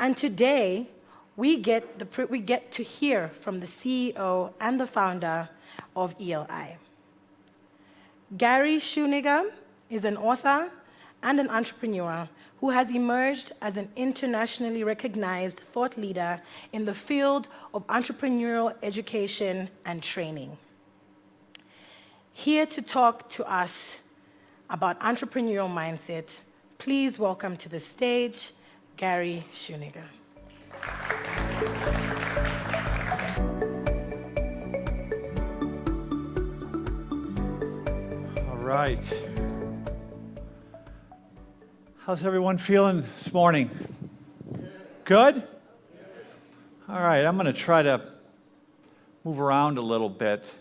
And today, we get to hear from the CEO and the founder of ELI. Gary Schoeniger is an author and an entrepreneur who has emerged as an internationally recognized thought leader in the field of entrepreneurial education and training. Here to talk to us about entrepreneurial mindset, please welcome to the stage, Gary Schoeniger. All right. How's everyone feeling this morning? Good? All right, I'm going to try to move around a little bit.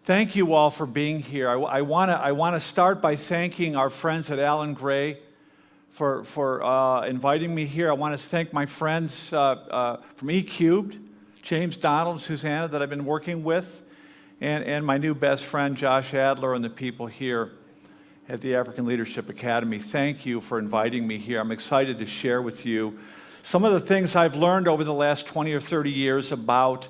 Thank you all for being here. I want to start by thanking our friends at Allen Gray for inviting me here. I want to thank my friends from E-Cubed, James Donald, Susanna, that I've been working with, and my new best friend, Josh Adler, and the people here at the African Leadership Academy. Thank you for inviting me here. I'm excited to share with you some of the things I've learned over the last 20 or 30 years about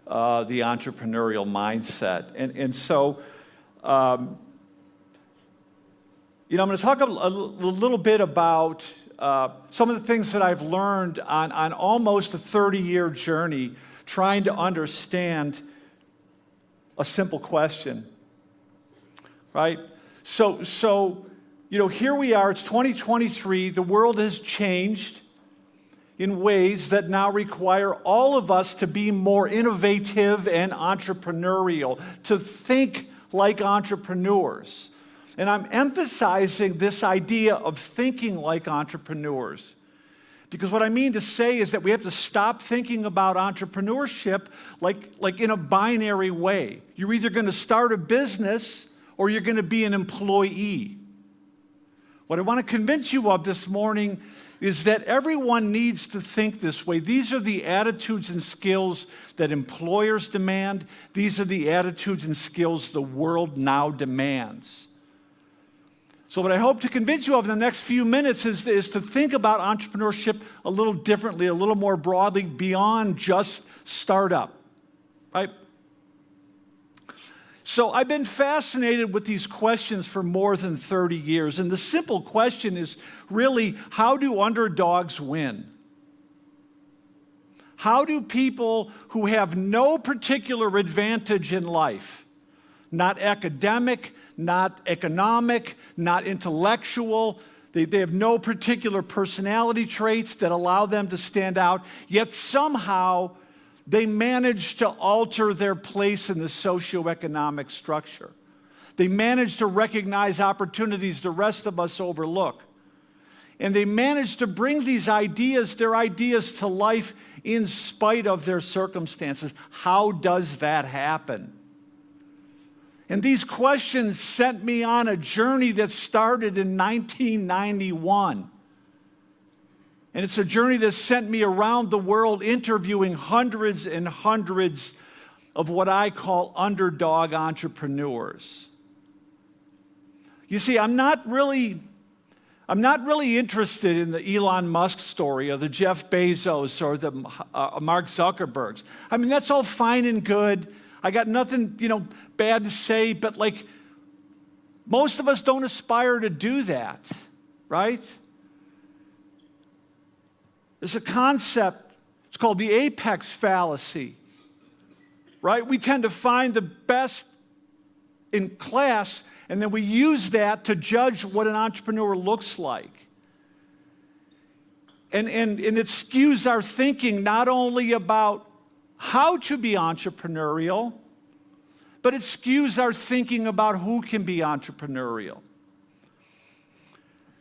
the entrepreneurial mindset. And so, I'm going to talk a little bit about some of the things that I've learned on almost a 30-year journey trying to understand a simple question, right? So, here we are, it's 2023, the world has changed in ways that now require all of us to be more innovative and entrepreneurial, to think like entrepreneurs. And I'm emphasizing this idea of thinking like entrepreneurs. Because what I mean to say is that we have to stop thinking about entrepreneurship like in a binary way. You're either going to start a business or you're going to be an employee. What I want to convince you of this morning is that everyone needs to think this way. These are the attitudes and skills that employers demand. These are the attitudes and skills the world now demands. So what I hope to convince you of in the next few minutes is to think about entrepreneurship a little differently, a little more broadly, beyond just startup, right? So I've been fascinated with these questions for more than 30 years, and the simple question is really, how do underdogs win? How do people who have no particular advantage in life, not academic, not economic, not intellectual, they have no particular personality traits that allow them to stand out, yet somehow they manage to alter their place in the socioeconomic structure. They manage to recognize opportunities the rest of us overlook. And they manage to bring their ideas to life in spite of their circumstances. How does that happen? And these questions sent me on a journey that started in 1991. And it's a journey that sent me around the world interviewing hundreds and hundreds of what I call underdog entrepreneurs. You see, I'm not really interested in the Elon Musk story or the Jeff Bezos or the Mark Zuckerbergs. I mean, that's all fine and good. I got nothing, bad to say, but most of us don't aspire to do that, right? There's a concept, it's called the apex fallacy, right? We tend to find the best in class, and then we use that to judge what an entrepreneur looks like. And it skews our thinking not only about how to be entrepreneurial, but it skews our thinking about who can be entrepreneurial.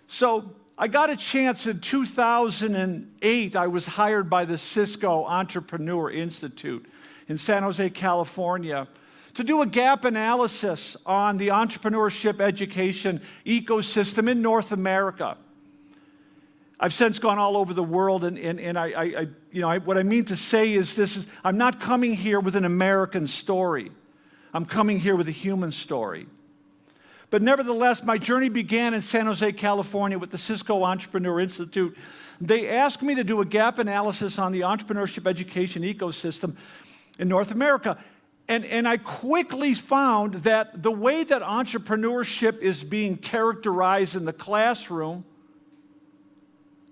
So I got a chance in 2008, I was hired by the Cisco Entrepreneur Institute in San Jose, California, to do a gap analysis on the entrepreneurship education ecosystem in North America. I've since gone all over the world, and what I mean to say is I'm not coming here with an American story. I'm coming here with a human story. But nevertheless, my journey began in San Jose, California with the Cisco Entrepreneur Institute. They asked me to do a gap analysis on the entrepreneurship education ecosystem in North America. And I quickly found that the way that entrepreneurship is being characterized in the classroom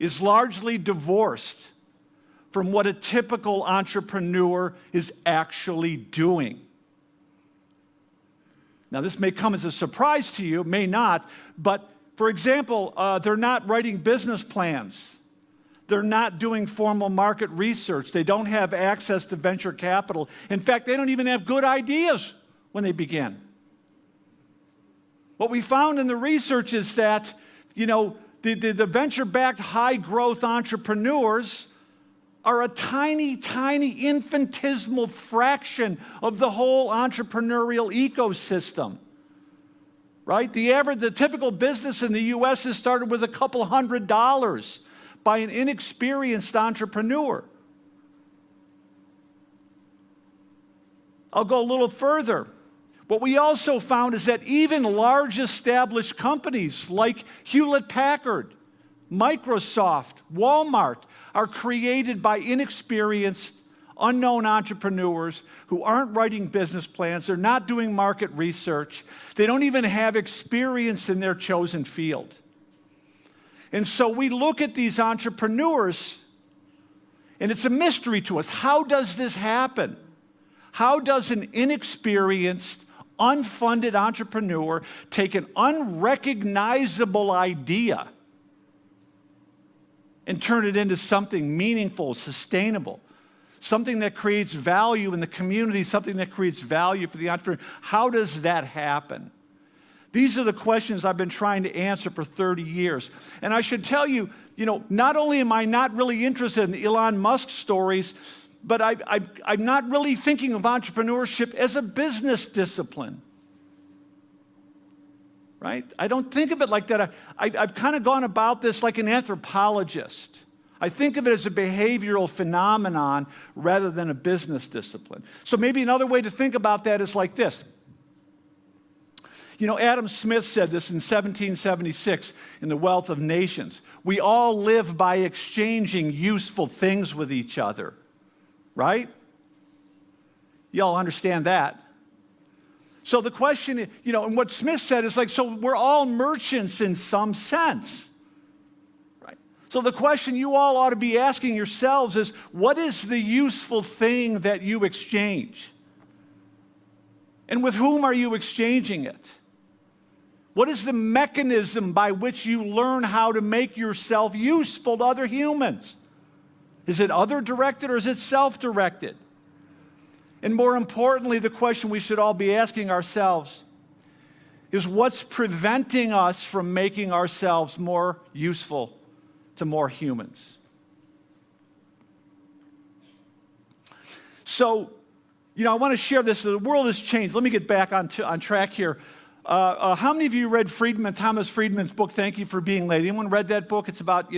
is largely divorced from what a typical entrepreneur is actually doing. Now, this may come as a surprise to you, may not, but for example, they're not writing business plans. They're not doing formal market research. They don't have access to venture capital. In fact, they don't even have good ideas when they begin. What we found in the research is that, the venture-backed high-growth entrepreneurs are a tiny, tiny, infinitesimal fraction of the whole entrepreneurial ecosystem, right? The typical business in the U.S. is started with a couple $100 by an inexperienced entrepreneur. I'll go a little further. What we also found is that even large established companies like Hewlett-Packard, Microsoft, Walmart are created by inexperienced, unknown entrepreneurs who aren't writing business plans. They're not doing market research. They don't even have experience in their chosen field. And so we look at these entrepreneurs, and it's a mystery to us. How does this happen? How does an inexperienced, unfunded entrepreneur take an unrecognizable idea and turn it into something meaningful, sustainable, something that creates value in the community, something that creates value for the entrepreneur? How does that happen? These are the questions I've been trying to answer for 30 years. And I should tell you, not only am I not really interested in Elon Musk stories, but I'm not really thinking of entrepreneurship as a business discipline. Right? I don't think of it like that. I've kind of gone about this like an anthropologist. I think of it as a behavioral phenomenon rather than a business discipline. So maybe another way to think about that is like this. Adam Smith said this in 1776 in The Wealth of Nations. We all live by exchanging useful things with each other, right? Y'all understand that? So the question, and what Smith said is so we're all merchants in some sense, right? So the question you all ought to be asking yourselves is, what is the useful thing that you exchange? And with whom are you exchanging it? What is the mechanism by which you learn how to make yourself useful to other humans? Is it other-directed or is it self-directed? And more importantly, the question we should all be asking ourselves is, what's preventing us from making ourselves more useful to more humans? So, I want to share this. The world has changed. Let me get back on track here. How many of you read Thomas Friedman's book, Thank You for Being Late? Anyone read that book? It's about,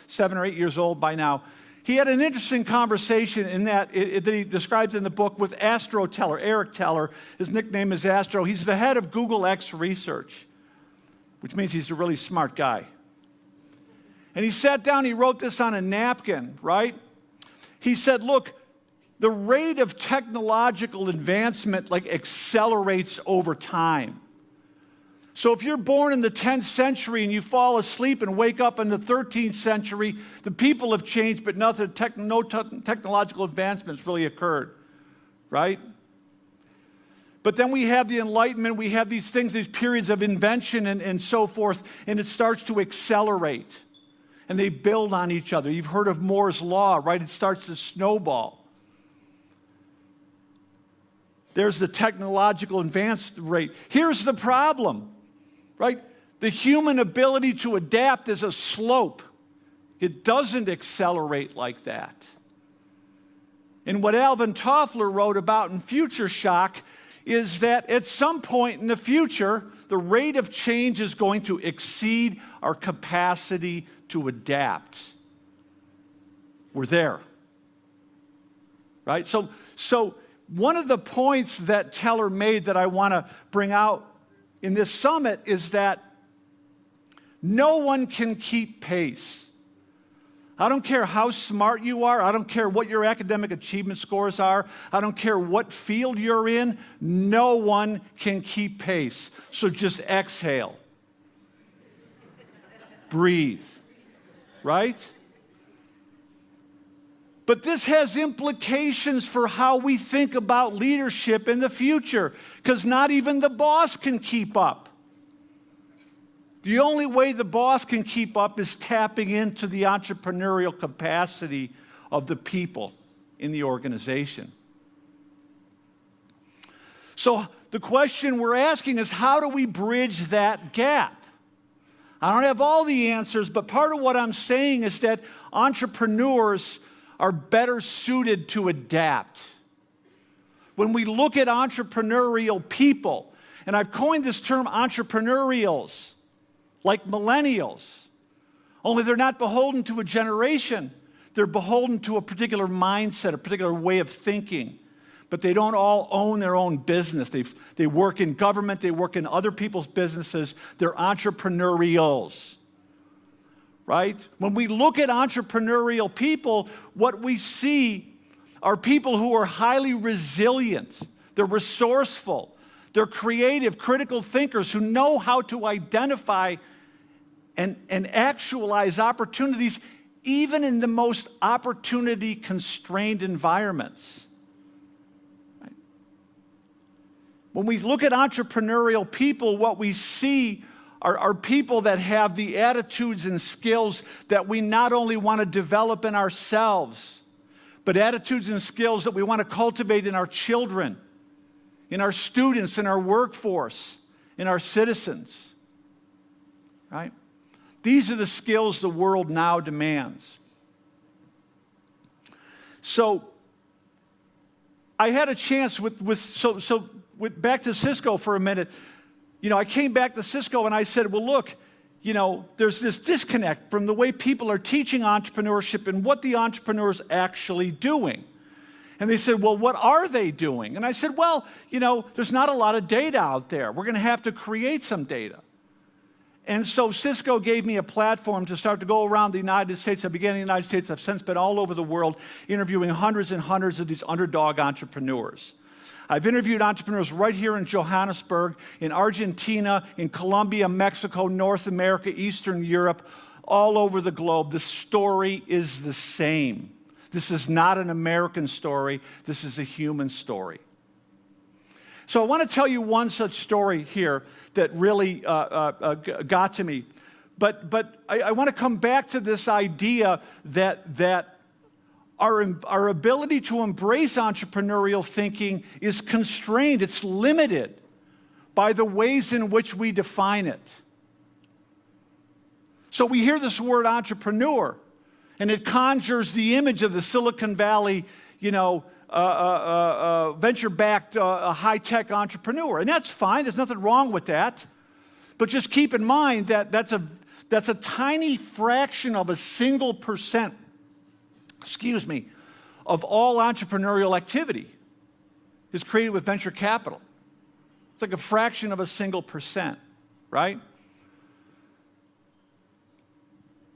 7 or 8 years old by now. He had an interesting conversation in that he describes in the book with Astro Teller, Eric Teller. His nickname is Astro. He's the head of Google X Research, which means he's a really smart guy. And he sat down, he wrote this on a napkin, right? He said, look, the rate of technological advancement accelerates over time. So if you're born in the 10th century and you fall asleep and wake up in the 13th century, the people have changed, but no technological advancements really occurred, right? But then we have the Enlightenment, we have these things, these periods of invention and so forth, and it starts to accelerate. And they build on each other. You've heard of Moore's Law, right? It starts to snowball. There's the technological advance rate. Here's the problem, right? The human ability to adapt is a slope. It doesn't accelerate like that. And what Alvin Toffler wrote about in Future Shock is that at some point in the future, the rate of change is going to exceed our capacity to adapt. We're there, right? So one of the points that Teller made that I want to bring out in this summit is that no one can keep pace. I don't care how smart you are. I don't care what your academic achievement scores are. I don't care what field you're in. No one can keep pace. So just exhale. Breathe. Right? But this has implications for how we think about leadership in the future, because not even the boss can keep up. The only way the boss can keep up is tapping into the entrepreneurial capacity of the people in the organization. So the question we're asking is, how do we bridge that gap? I don't have all the answers, but part of what I'm saying is that entrepreneurs are better suited to adapt. When we look at entrepreneurial people, and I've coined this term entrepreneurials, like millennials, only they're not beholden to a generation. They're beholden to a particular mindset, a particular way of thinking. But they don't all own their own business. They work in government, they work in other people's businesses. They're entrepreneurials, right? When we look at entrepreneurial people, what we see are people who are highly resilient. They're resourceful. They're creative, critical thinkers who know how to identify and actualize opportunities even in the most opportunity-constrained environments. Right? When we look at entrepreneurial people, what we see are people that have the attitudes and skills that we not only want to develop in ourselves, but attitudes and skills that we want to cultivate in our children, in our students, in our workforce, in our citizens, right? These are the skills the world now demands. So I had a chance back to Cisco for a minute. I came back to Cisco and I said, well, look, there's this disconnect from the way people are teaching entrepreneurship and what the entrepreneur's actually doing. And they said, well, what are they doing? And I said, well, there's not a lot of data out there. We're going to have to create some data. And so Cisco gave me a platform to start to go around the United States. I began in the United States. I've since been all over the world interviewing hundreds and hundreds of these underdog entrepreneurs. I've interviewed entrepreneurs right here in Johannesburg, in Argentina, in Colombia, Mexico, North America, Eastern Europe, all over the globe. The story is the same. This is not an American story. This is a human story. So I want to tell you one such story here that really got to me. But I want to come back to this idea that our ability to embrace entrepreneurial thinking is constrained. It's limited by the ways in which we define it. So we hear this word entrepreneur, and it conjures the image of the Silicon Valley, venture-backed, high-tech entrepreneur. And that's fine. There's nothing wrong with that. But just keep in mind that that's a tiny fraction of a single percent, of all entrepreneurial activity is created with venture capital. It's like a fraction of a single percent, right?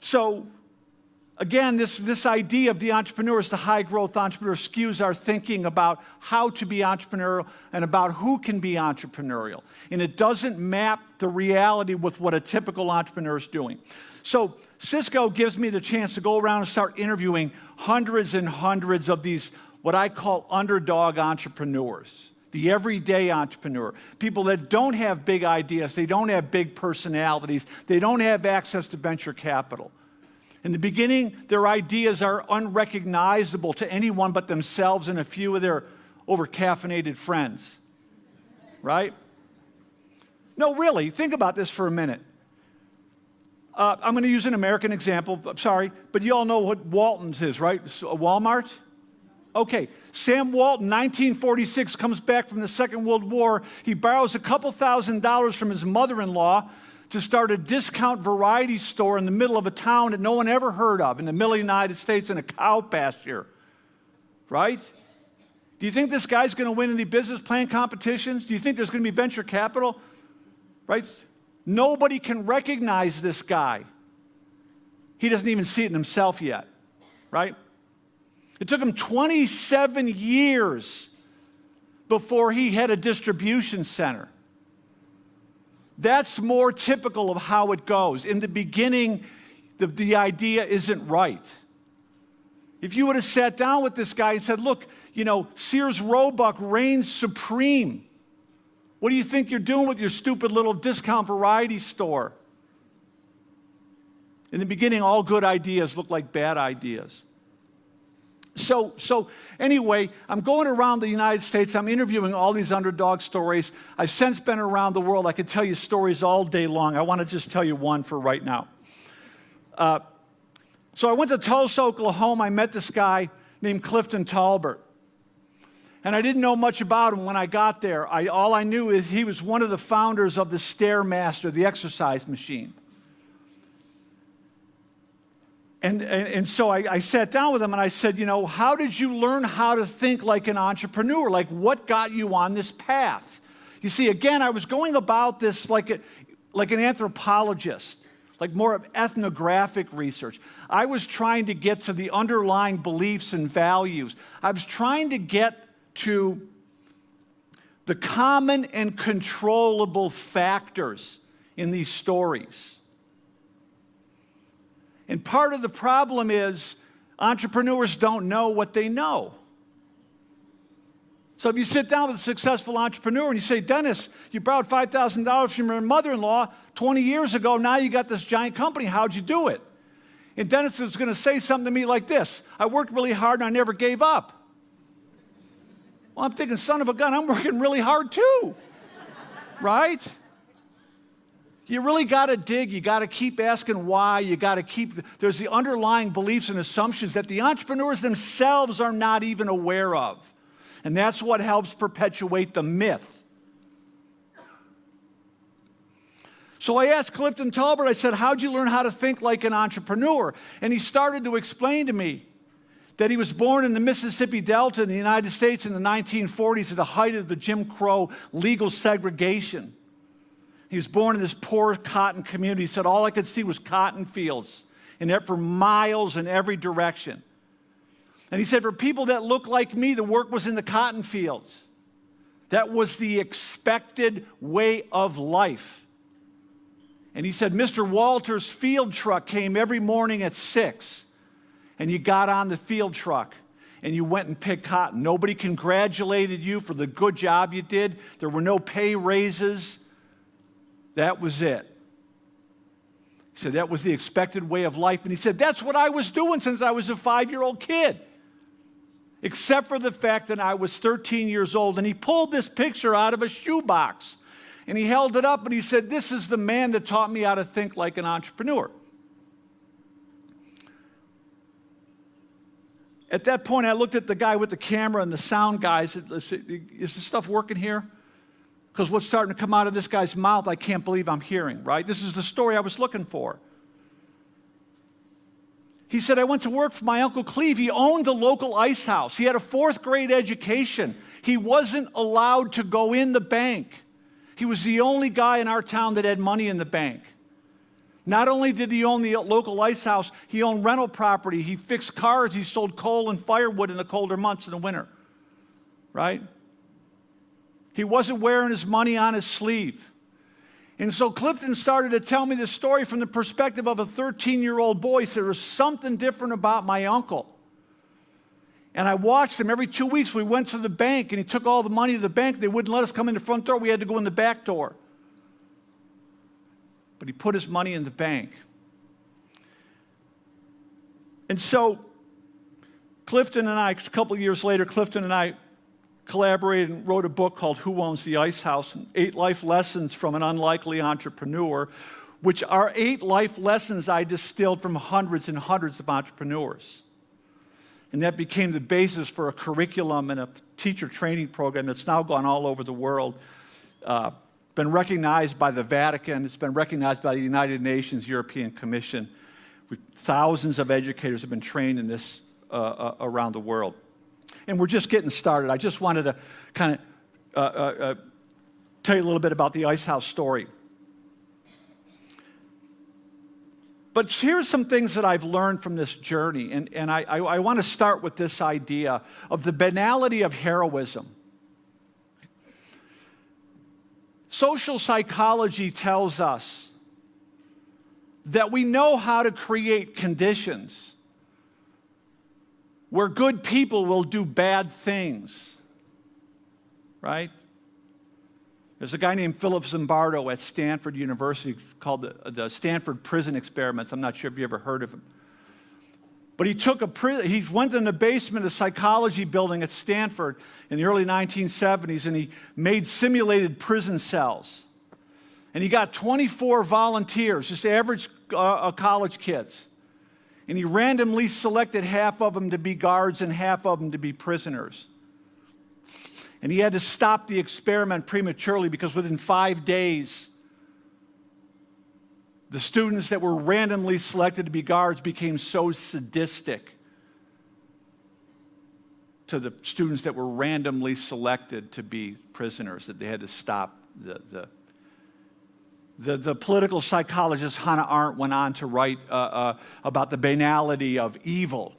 So, again, this idea of the entrepreneur as the high-growth entrepreneur skews our thinking about how to be entrepreneurial and about who can be entrepreneurial. And it doesn't map the reality with what a typical entrepreneur is doing. So Cisco gives me the chance to go around and start interviewing hundreds and hundreds of these, what I call underdog entrepreneurs, the everyday entrepreneur, people that don't have big ideas, they don't have big personalities, they don't have access to venture capital. In the beginning, their ideas are unrecognizable to anyone but themselves and a few of their over-caffeinated friends, right? No, really, think about this for a minute. I'm going to use an American example. I'm sorry, but you all know what Walton's is, right? Walmart? Okay, Sam Walton, 1946, comes back from the Second World War. He borrows a couple $1,000s from his mother-in-law to start a discount variety store in the middle of a town that no one ever heard of, in the middle of the United States in a cow pasture, right? Do you think this guy's going to win any business plan competitions? Do you think there's going to be venture capital? right? Nobody can recognize this guy. He doesn't even see it in himself yet, right? It took him 27 years before he had a distribution center. That's more typical of how it goes. In the beginning, the idea isn't right. If you would have sat down with this guy and said, look, Sears Roebuck reigns supreme. What do you think you're doing with your stupid little discount variety store? In the beginning, all good ideas look like bad ideas. So anyway, I'm going around the United States. I'm interviewing all these underdog stories. I've since been around the world. I could tell you stories all day long. I want to just tell you one for right now. So I went to Tulsa, Oklahoma. I met this guy named Clifton Talbert. And I didn't know much about him when I got there. All I knew is he was one of the founders of the Stairmaster, the exercise machine. And so I sat down with him and I said, how did you learn how to think like an entrepreneur? Like, what got you on this path? You see, again, I was going about this like an anthropologist, like more of ethnographic research. I was trying to get to the underlying beliefs and values. I was trying to get to the common and controllable factors in these stories. And part of the problem is entrepreneurs don't know what they know. So if you sit down with a successful entrepreneur and you say, Dennis, you borrowed $5,000 from your mother-in-law 20 years ago, now you got this giant company, how'd you do it? And Dennis is going to say something to me like this: I worked really hard and I never gave up. Well, I'm thinking, son of a gun, I'm working really hard too, right? You really got to dig. You got to keep asking why. You got to there's the underlying beliefs and assumptions that the entrepreneurs themselves are not even aware of. And that's what helps perpetuate the myth. So I asked Clifton Talbert, I said, how'd you learn how to think like an entrepreneur? And he started to explain to me that he was born in the Mississippi Delta in the United States in the 1940s at the height of the Jim Crow legal segregation. He was born in this poor cotton community. He said all I could see was cotton fields, and for miles in every direction. And he said for people that look like me, the work was in the cotton fields. That was the expected way of life. And he said Mr. Walter's field truck came every morning at 6, and you got on the field truck, and you went and picked cotton. Nobody congratulated you for the good job you did. There were no pay raises. That was it. He said that was the expected way of life. And he said, that's what I was doing since I was a 5-year-old kid. Except for the fact that I was 13 years old. And he pulled this picture out of a shoebox. And he held it up and he said, this is the man that taught me how to think like an entrepreneur. At that point, I looked at the guy with the camera and the sound guy. I said, is this stuff working here? Because what's starting to come out of this guy's mouth, I can't believe I'm hearing, right? This is the story I was looking for. He said, I went to work for my Uncle Cleve. He owned the local ice house. He had a 4th grade education. He wasn't allowed to go in the bank. He was the only guy in our town that had money in the bank. Not only did he own the local ice house, he owned rental property. He fixed cars. He sold coal and firewood in the colder months in the winter, right? He wasn't wearing his money on his sleeve. And so Clifton started to tell me this story from the perspective of a 13-year-old boy. He said, there was something different about my uncle. And I watched him every 2 weeks. We went to the bank, and he took all the money to the bank. They wouldn't let us come in the front door. We had to go in the back door. But he put his money in the bank. And so Clifton and I, a couple of years later, Clifton and I collaborated and wrote a book called Who Owns the Ice House? 8 Life Lessons from an Unlikely Entrepreneur, which are 8 life lessons I distilled from hundreds and hundreds of entrepreneurs. And that became the basis for a curriculum and a teacher training program that's now gone all over the world. Been recognized by the Vatican. It's been recognized by the United Nations European Commission. Thousands of educators have been trained in this around the world. And we're just getting started. I just wanted to kind of tell you a little bit about the Ice House story. But here's some things that I've learned from this journey, and I want to start with this idea of the banality of heroism. Social psychology tells us that we know how to create conditions where good people will do bad things, right? There's a guy named Philip Zimbardo at Stanford University called the Stanford Prison Experiments. I'm not sure if you ever heard of him. But he went in the basement of a psychology building at Stanford in the early 1970s, and he made simulated prison cells. And he got 24 volunteers, just average college kids. And he randomly selected half of them to be guards and half of them to be prisoners. And he had to stop the experiment prematurely because within 5 days, the students that were randomly selected to be guards became so sadistic to the students that were randomly selected to be prisoners that they had to stop. The political psychologist Hannah Arendt went on to write about the banality of evil.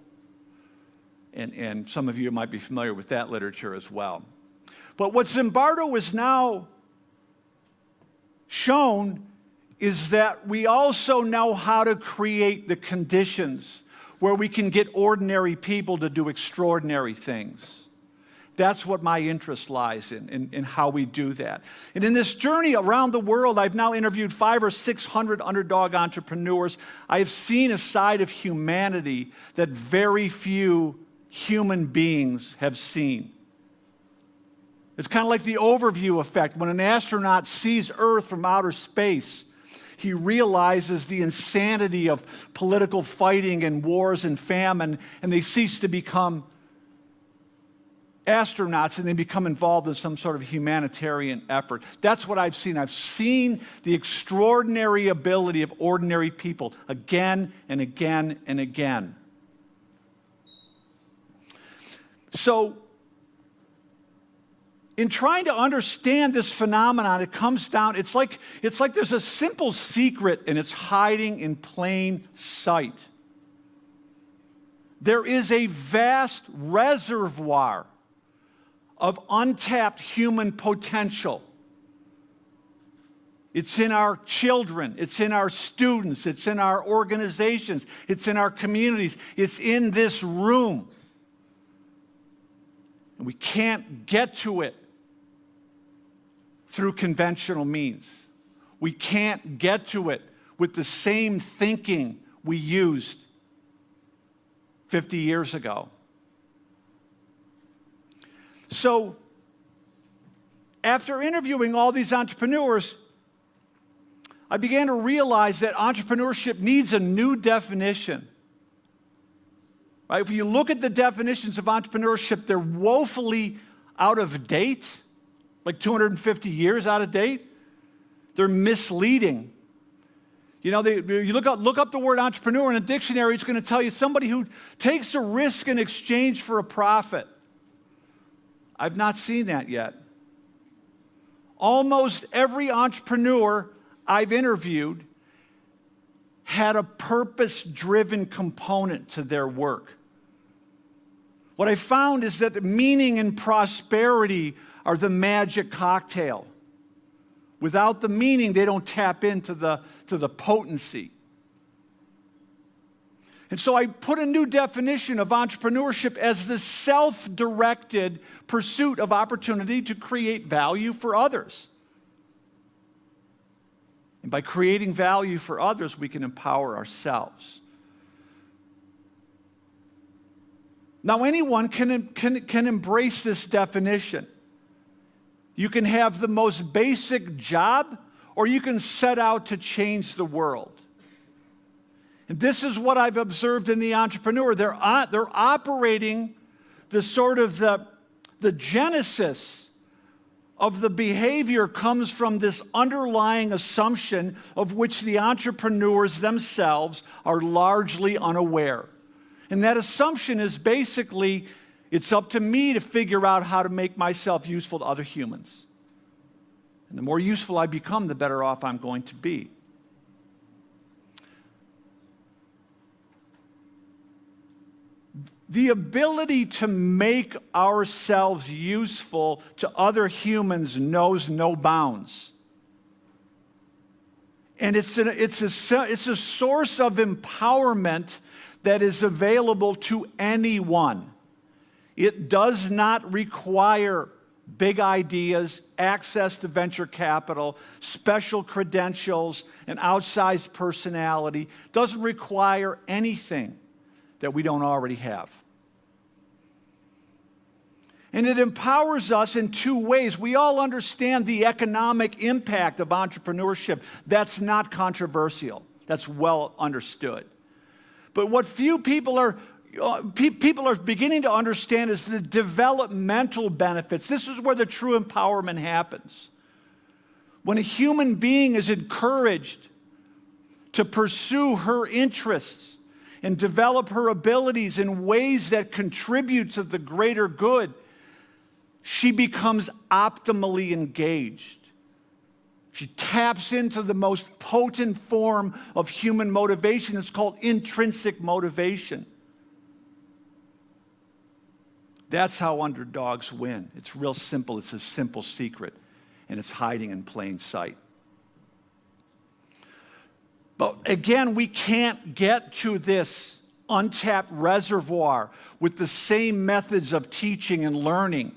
And some of you might be familiar with that literature as well. But what Zimbardo has now shown is that we also know how to create the conditions where we can get ordinary people to do extraordinary things. That's what my interest lies in how we do that. And in this journey around the world, I've now interviewed 500 or 600 underdog entrepreneurs. I have seen a side of humanity that very few human beings have seen. It's kind of like the overview effect. When an astronaut sees Earth from outer space, he realizes the insanity of political fighting and wars and famine, and they cease to become astronauts and they become involved in some sort of humanitarian effort. That's what I've seen. I've seen the extraordinary ability of ordinary people again and again and again. So, in trying to understand this phenomenon, it comes down, it's like there's a simple secret and it's hiding in plain sight. There is a vast reservoir of untapped human potential. It's in our children, it's in our students, it's in our organizations, it's in our communities, it's in this room. And we can't get to it through conventional means. We can't get to it with the same thinking we used 50 years ago. So, after interviewing all these entrepreneurs, I began to realize that entrepreneurship needs a new definition. Right? If you look at the definitions of entrepreneurship, they're woefully out of date. Like 250 years out of date. They're misleading. You know, you look up the word entrepreneur in a dictionary, it's going to tell you somebody who takes a risk in exchange for a profit. I've not seen that yet. Almost every entrepreneur I've interviewed had a purpose-driven component to their work. What I found is that meaning and prosperity are the magic cocktail. Without the meaning, they don't tap into the potency. And so I put a new definition of entrepreneurship as the self-directed pursuit of opportunity to create value for others. And by creating value for others, we can empower ourselves. Now, anyone can embrace this definition. You can have the most basic job, or you can set out to change the world. And this is what I've observed in the entrepreneur. They're operating the sort of the genesis of the behavior comes from this underlying assumption of which the entrepreneurs themselves are largely unaware. And that assumption is basically, it's up to me to figure out how to make myself useful to other humans. And the more useful I become, the better off I'm going to be. the ability to make ourselves useful to other humans knows no bounds. And it's a source of empowerment that is available to anyone. It does not require big ideas, access to venture capital, special credentials, an outsized personality. It doesn't require anything that we don't already have. And it empowers us in two ways. We all understand the economic impact of entrepreneurship. That's not controversial. That's well understood. But what few people are beginning to understand is the developmental benefits. This is where the true empowerment happens. When a human being is encouraged to pursue her interests and develop her abilities in ways that contribute to the greater good, she becomes optimally engaged. She taps into the most potent form of human motivation. It's called intrinsic motivation. That's how underdogs win. It's real simple. It's a simple secret, and it's hiding in plain sight. But again, we can't get to this untapped reservoir with the same methods of teaching and learning.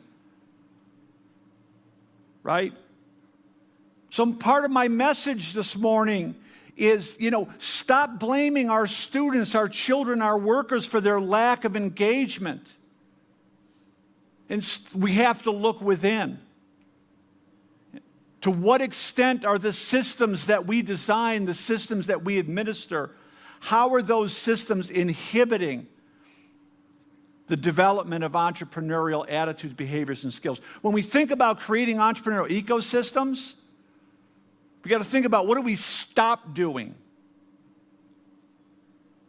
Right? So part of my message this morning is, stop blaming our students, our children, our workers for their lack of engagement. And we have to look within. To what extent are the systems that we design, the systems that we administer, how are those systems inhibiting the development of entrepreneurial attitudes, behaviors, and skills? When we think about creating entrepreneurial ecosystems, we got to think about what do we stop doing,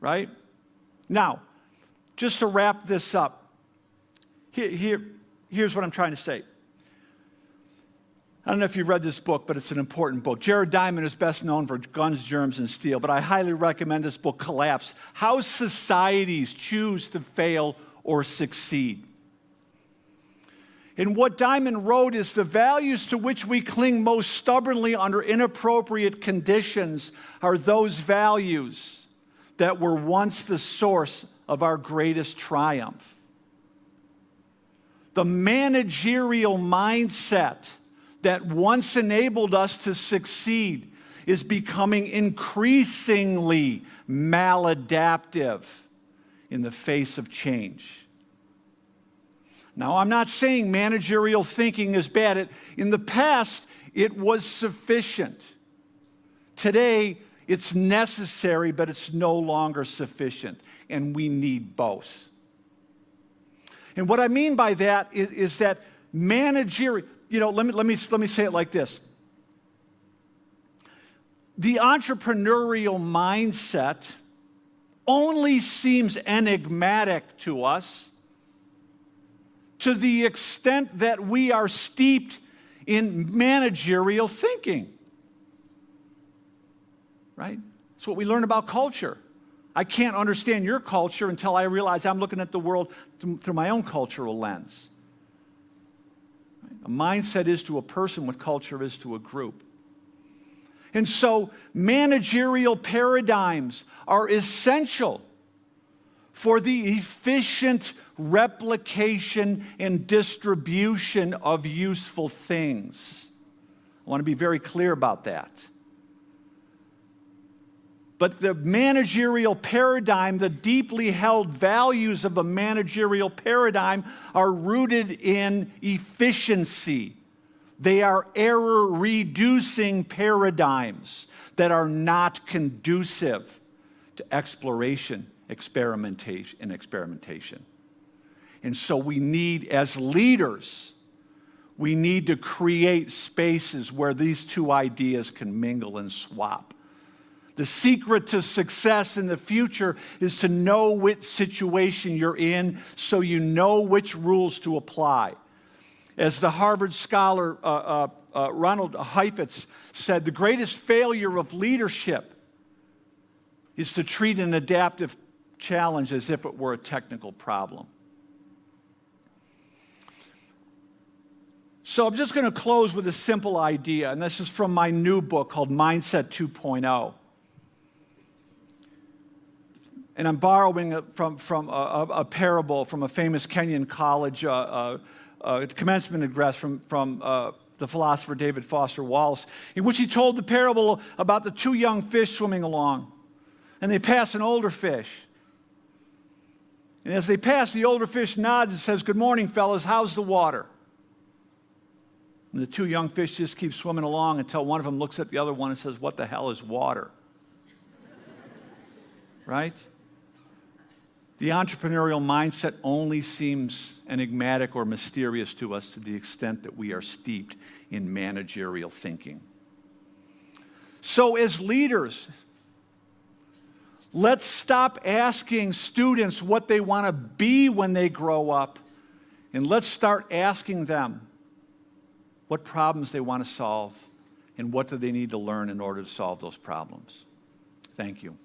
right? Now, just to wrap this up, here's what I'm trying to say. I don't know if you've read this book, but it's an important book. Jared Diamond is best known for Guns, Germs, and Steel, but I highly recommend this book, Collapse: How Societies Choose to Fail or Succeed. And what Diamond wrote is the values to which we cling most stubbornly under inappropriate conditions are those values that were once the source of our greatest triumph. The managerial mindset that once enabled us to succeed is becoming increasingly maladaptive in the face of change. Now, I'm not saying managerial thinking is bad. In the past, it was sufficient. Today, it's necessary, but it's no longer sufficient, and we need both. And what I mean by that is that managerial, let me say it like this. The entrepreneurial mindset only seems enigmatic to us to the extent that we are steeped in managerial thinking. Right? It's what we learn about culture. I can't understand your culture until I realize I'm looking at the world through my own cultural lens. Right? A mindset is to a person what culture is to a group. And so managerial paradigms are essential for the efficient replication and distribution of useful things. I want to be very clear about that. But the managerial paradigm, the deeply held values of a managerial paradigm are rooted in efficiency. They are error-reducing paradigms that are not conducive to exploration, experimentation. And so we need, as leaders, we need to create spaces where these two ideas can mingle and swap. The secret to success in the future is to know which situation you're in so you know which rules to apply. As the Harvard scholar Ronald Heifetz said, the greatest failure of leadership is to treat an adaptive challenge as if it were a technical problem. So I'm just going to close with a simple idea, and this is from my new book called Mindset 2.0. And I'm borrowing it from a parable from a famous Kenyan college commencement address from the philosopher David Foster Wallace, in which he told the parable about the two young fish swimming along. And they pass an older fish. And as they pass, the older fish nods and says, "Good morning, fellas, how's the water?" And the two young fish just keep swimming along until one of them looks at the other one and says, "What the hell is water?" Right? The entrepreneurial mindset only seems enigmatic or mysterious to us to the extent that we are steeped in managerial thinking. So as leaders, let's stop asking students what they want to be when they grow up, and let's start asking them what problems they want to solve and what do they need to learn in order to solve those problems. Thank you.